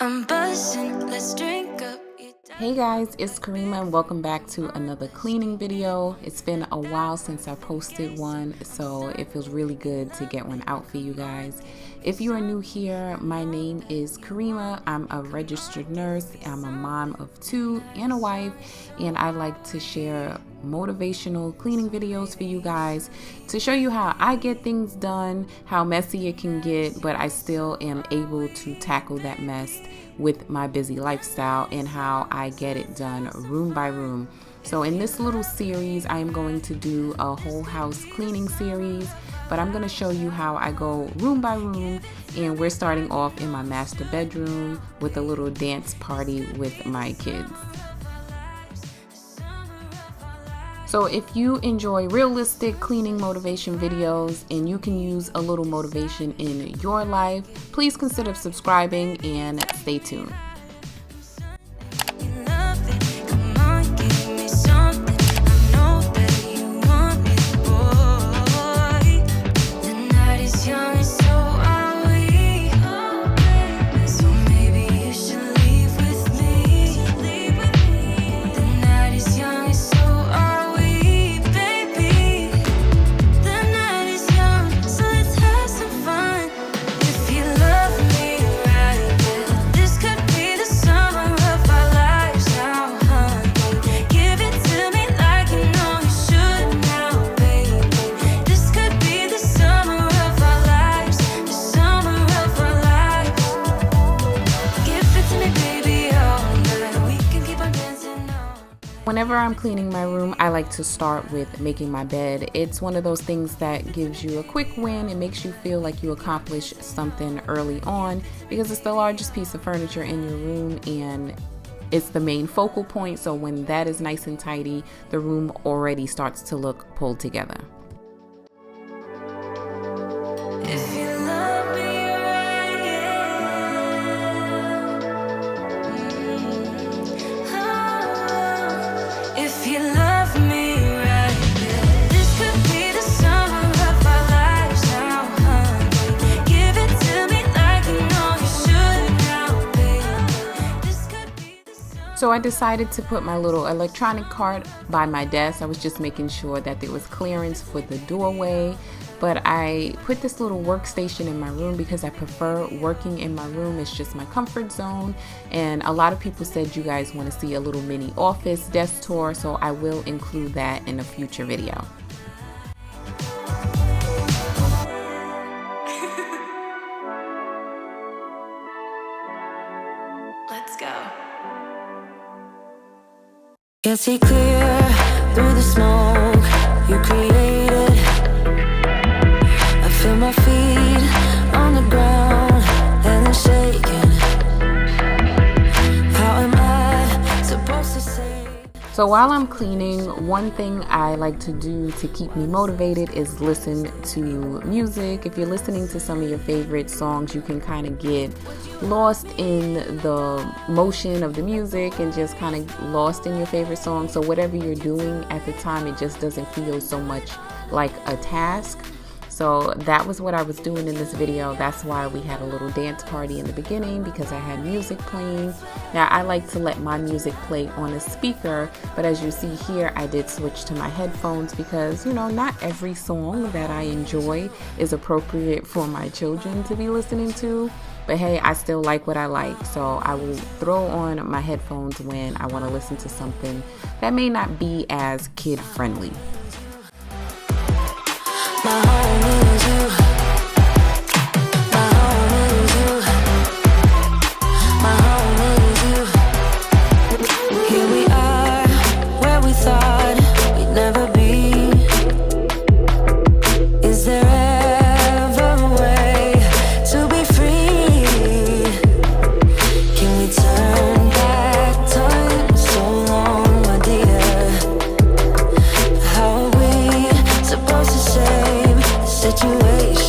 I'm buzzing, let's drink up. Hey guys, it's Kerima and welcome back to another cleaning video. It's been a while since I posted one, so it feels really good to get one out for you guys. If you are new here, my name is Kerima. I'm a registered nurse. I'm a mom of 2 and a wife, and I like to share motivational cleaning videos for you guys to show you how I get things done, how messy it can get, but I still am able to tackle that mess with my busy lifestyle and how I get it done room by room. So in this little series, I am going to do a whole house cleaning series, but I'm going to show you how I go room by room, and we're starting off in my master bedroom with a little dance party with my kids. So if you enjoy realistic cleaning motivation videos and you can use a little motivation in your life, please consider subscribing and stay tuned. Whenever I'm cleaning my room, I like to start with making my bed. It's one of those things that gives you a quick win. It makes you feel like you accomplished something early on because it's the largest piece of furniture in your room and it's the main focal point. So when that is nice and tidy, the room already starts to look pulled together. So I decided to put my little electronic cart by my desk. I was just making sure that there was clearance for the doorway. But I put this little workstation in my room because I prefer working in my room. It's just my comfort zone. And a lot of people said you guys want to see a little mini office desk tour, so I will include that in a future video. Let's go. Can see clear through the smoke you created. I feel my feet on the ground and I'm shaking. How am I supposed to say? So while I'm cleaning, one thing I like to do to keep me motivated is listen to music. If you're listening to some of your favorite songs, you can kind of get lost in the motion of the music and just kind of lost in your favorite song. So whatever you're doing at the time, it just doesn't feel so much like a task. So that was what I was doing in this video. That's why we had a little dance party in the beginning, because I had music playing. Now I like to let my music play on a speaker, but as you see here, I did switch to my headphones because, you know, not every song that I enjoy is appropriate for my children to be listening to. But hey, I still like what I like, so I will throw on my headphones when I want to listen to something that may not be as kid friendly. My home is you. My home is you. My home is you. Here we are, where we thought we'd never be. Is there ever a way to be free? Can we turn back time so long, my dear? How are we supposed to save the situation?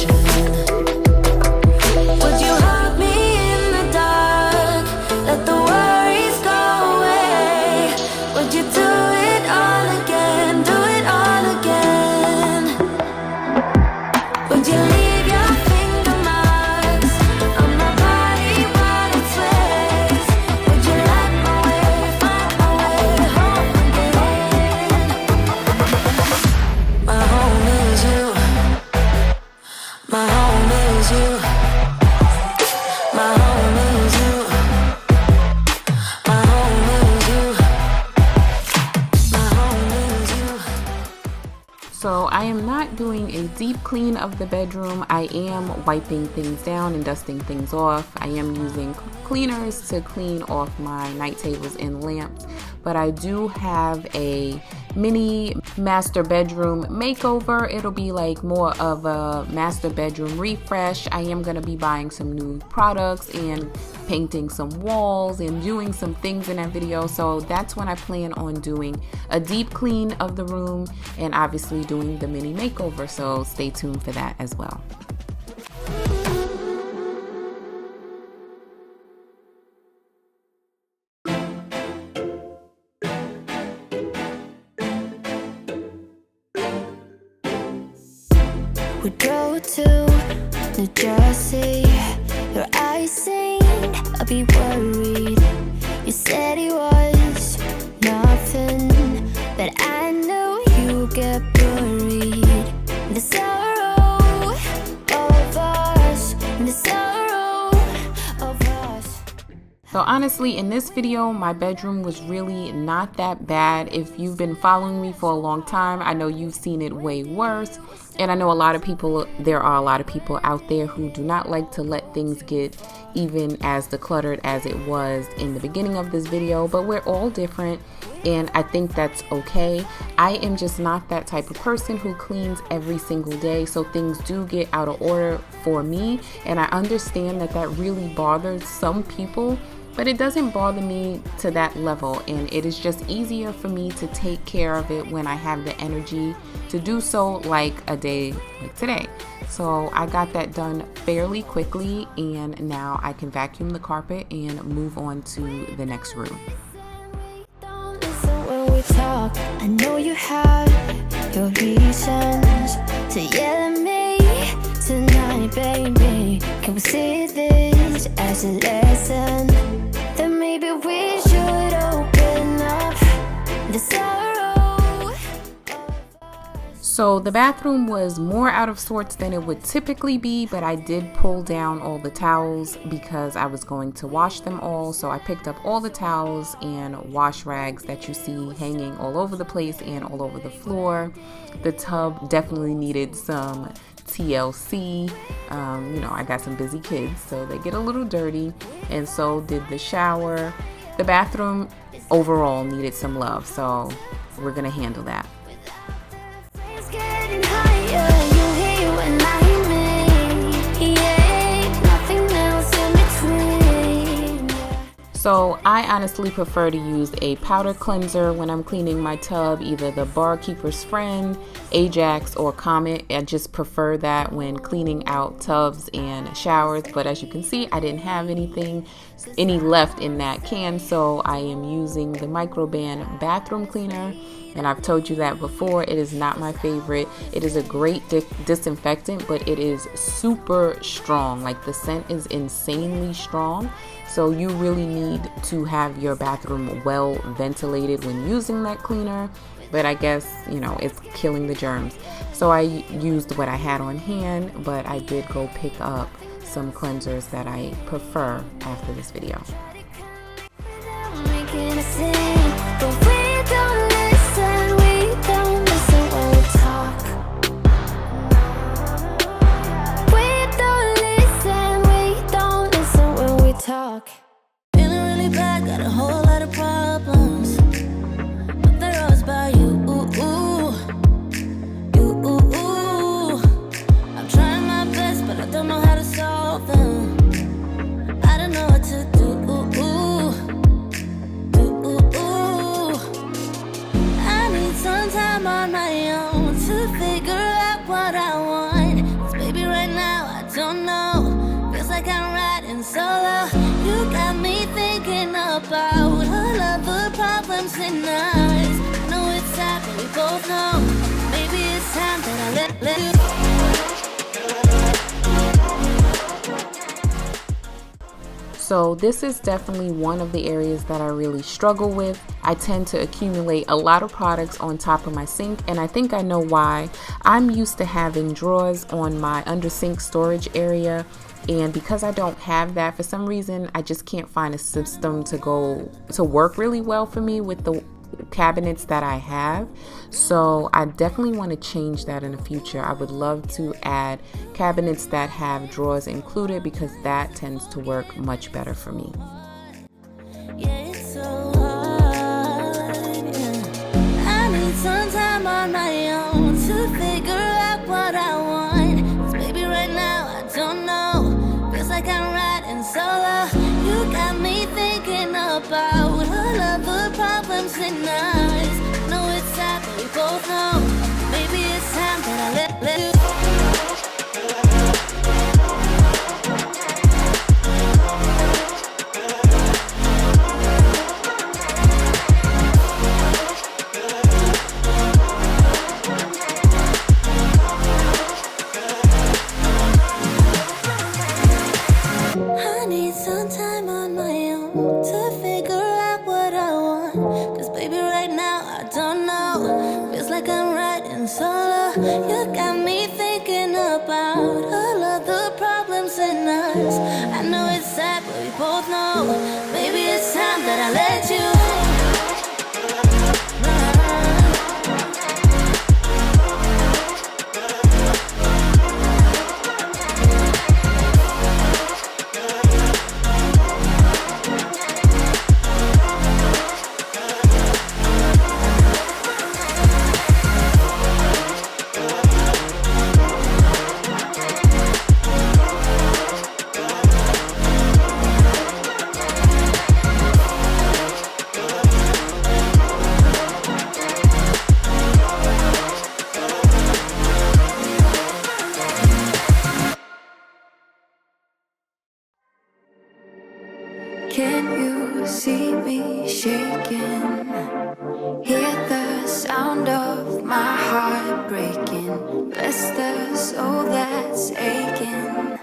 I am not doing a deep clean of the bedroom. I am wiping things down and dusting things off. I am using cleaners to clean off my night tables and lamps, but I do have a mini master bedroom makeover. It'll be like more of a master bedroom refresh. I am going to be buying some new products and painting some walls and doing some things in that video. So that's when I plan on doing a deep clean of the room and obviously doing the mini makeover. So stay tuned for that as well. We drove to New Jersey. Your eyes seen, I'll be worried. You said it was nothing, but I know you get buried in the sorrow of us, in the sorrow of us. So honestly, in this video, my bedroom was really not that bad. If you've been following me for a long time, I know you've seen it way worse. And I know there are a lot of people out there who do not like to let things get even as decluttered as it was in the beginning of this video, but we're all different and I think that's okay. I am just not that type of person who cleans every single day, so things do get out of order for me, and I understand that that really bothers some people, but it doesn't bother me to that level, and it is just easier for me to take care of it when I have the energy to do so, like a day like today. So I got that done fairly quickly, and now I can vacuum the carpet and move on to the next room. Don't listen when we talk. I know you have your reasons to yell at me tonight, baby. Can we see this as a lesson? Then maybe we should open up the sorrow. So the bathroom was more out of sorts than it would typically be, but I did pull down all the towels because I was going to wash them all. So I picked up all the towels and wash rags that you see hanging all over the place and all over the floor. The tub definitely needed some TLC. I got some busy kids, so they get a little dirty, and so did the shower. The bathroom overall needed some love, so we're gonna handle that. It's getting higher, you hear when I mean, yeah, nothing else in between. So I honestly prefer to use a powder cleanser when I'm cleaning my tub, either the Barkeeper's Friend, Ajax, or Comet. I just prefer that when cleaning out tubs and showers, but as you can see, I didn't have any left in that can, so I am using the Microban bathroom cleaner. And I've told you that before, it is not my favorite. It is a great disinfectant, but it is super strong. Like, the scent is insanely strong. So you really need to have your bathroom well ventilated when using that cleaner. But I guess, it's killing the germs. So I used what I had on hand, but I did go pick up some cleansers that I prefer after this video. Making a scene, but we don't listen when we talk. We don't listen when we talk. Feeling really bad, got a whole lot of problems, but they're always about you. I'm trying my best, but I don't know how to solve them. I don't know what to do. I need some time on my own to figure out what I want. 'Cause baby, right now I don't know. Feels like I'm riding solo. You got me thinking about all of the problems in us. I know it's sad, but we both know. Maybe it's time that I let you go. So this is definitely one of the areas that I really struggle with. I tend to accumulate a lot of products on top of my sink, and I think I know why. I'm used to having drawers on my under sink storage area, and because I don't have that, for some reason I just can't find a system to work really well for me with the cabinets that I have. So I definitely want to change that in the future. I would love to add cabinets that have drawers included because that tends to work much better for me. Yeah, it's so hard. Yeah. I need some time on my own to figure out what I want. 'Cause baby, right now I don't know. Feels like I'm riding solo. You got me thinking about all of the problems in us. No, it's sad, but we both know. Maybe it's time that I let you. I need some time on my own to figure out what I want. 'Cause baby, right now I don't know. Feels like I'm riding solo. You got me thinking about all of the problems in us. I know it's sad, but we both know. Maybe it's time that I let you. Can you see me shaking? Hear the sound of my heart breaking. Bless the soul that's aching.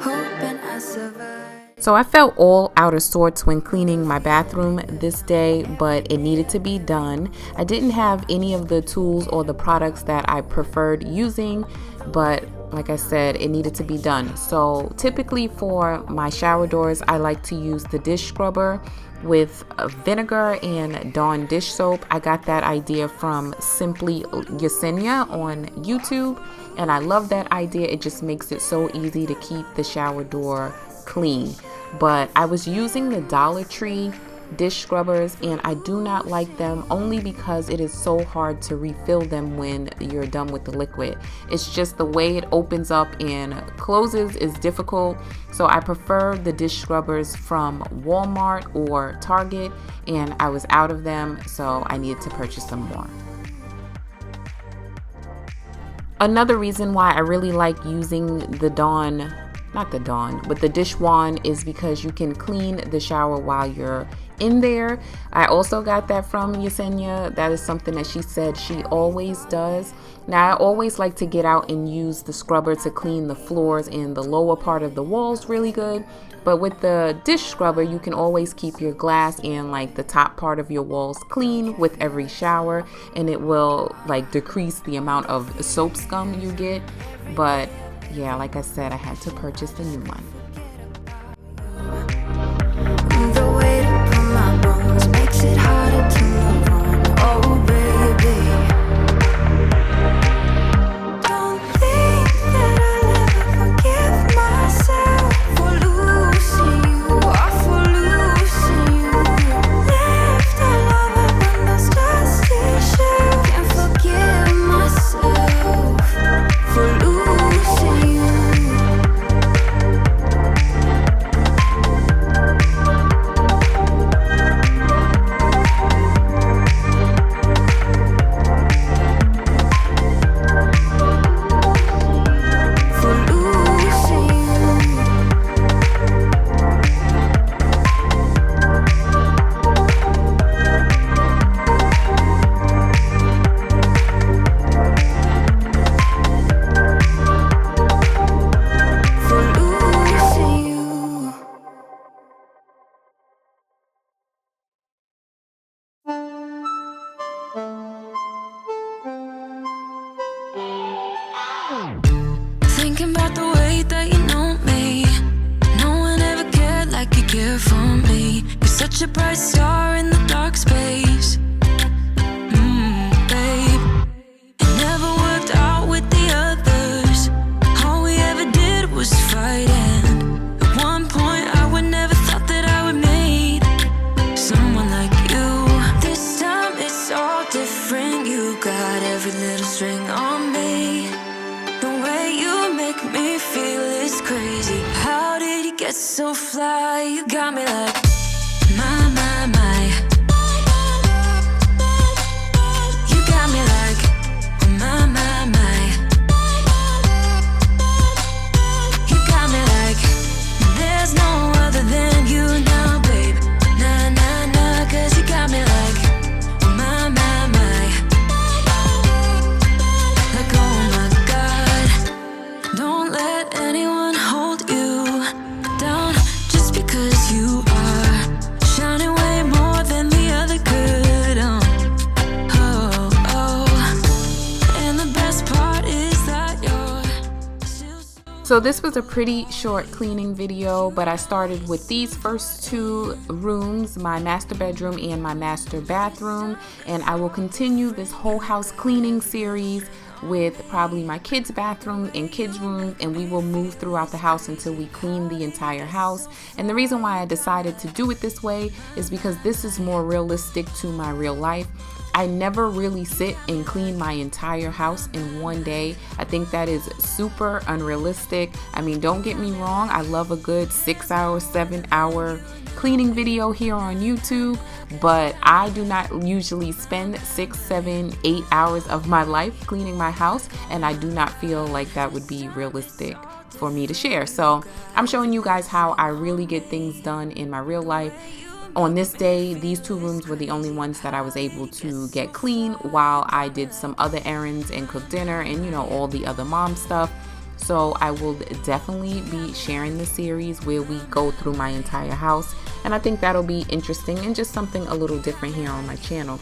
Hoping I survive. So I felt all out of sorts when cleaning my bathroom this day, but it needed to be done. I didn't have any of the tools or the products that I preferred using, but like I said, it needed to be done. So typically for my shower doors, I like to use the dish scrubber with vinegar and Dawn dish soap. I got that idea from Simply Yesenia on YouTube, and I love that idea. It just makes it so easy to keep the shower door clean. But I was using the Dollar Tree dish scrubbers, and I do not like them only because it is so hard to refill them when you're done with the liquid. It's just the way it opens up and closes is difficult. So I prefer the dish scrubbers from Walmart or Target, and I was out of them, so I needed to purchase some more. Another reason why I really like using the dish wand is because you can clean the shower while you're in there. I also got that from Yesenia. That is something that she said she always does. Now, I always like to get out and use the scrubber to clean the floors and the lower part of the walls really good. But with the dish scrubber, you can always keep your glass and like the top part of your walls clean with every shower, and it will like decrease the amount of soap scum you get. But yeah, like I said, I had to purchase the new one. The weight upon my bones makes it harder to move on. Oh, baby. Don't think that I'll ever forgive myself for losing you, or for losing you. Left all over when there's just issue. Can't forgive myself for losing you. Thinking about the way that you know me. No one ever cared like you care for me. You're such a bright star in the dark space. So this was a pretty short cleaning video, but I started with these first two rooms, my master bedroom and my master bathroom, and I will continue this whole house cleaning series with probably my kids' bathroom and kids' room, and we will move throughout the house until we clean the entire house. And the reason why I decided to do it this way is because this is more realistic to my real life. I never really sit and clean my entire house in one day. I think that is super unrealistic. I mean, don't get me wrong, I love a good 6-hour, 7-hour cleaning video here on YouTube, but I do not usually spend 6, 7, 8 hours of my life cleaning my house, and I do not feel like that would be realistic for me to share. So I'm showing you guys how I really get things done in my real life. On this day, these two rooms were the only ones that I was able to get clean while I did some other errands and cooked dinner and, you know, all the other mom stuff. So I will definitely be sharing the series where we go through my entire house, and I think that'll be interesting and just something a little different here on my channel.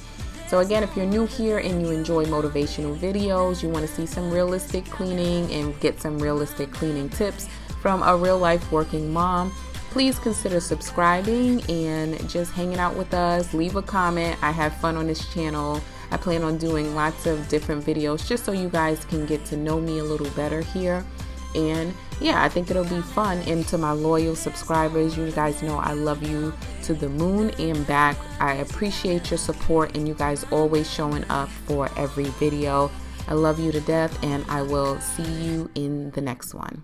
So again, if you're new here and you enjoy motivational videos, you want to see some realistic cleaning and get some realistic cleaning tips from a real life working mom, please consider subscribing and just hanging out with us. Leave a comment. I have fun on this channel. I plan on doing lots of different videos just so you guys can get to know me a little better here. And yeah, I think it'll be fun. And to my loyal subscribers, you guys know I love you to the moon and back. I appreciate your support and you guys always showing up for every video. I love you to death, and I will see you in the next one.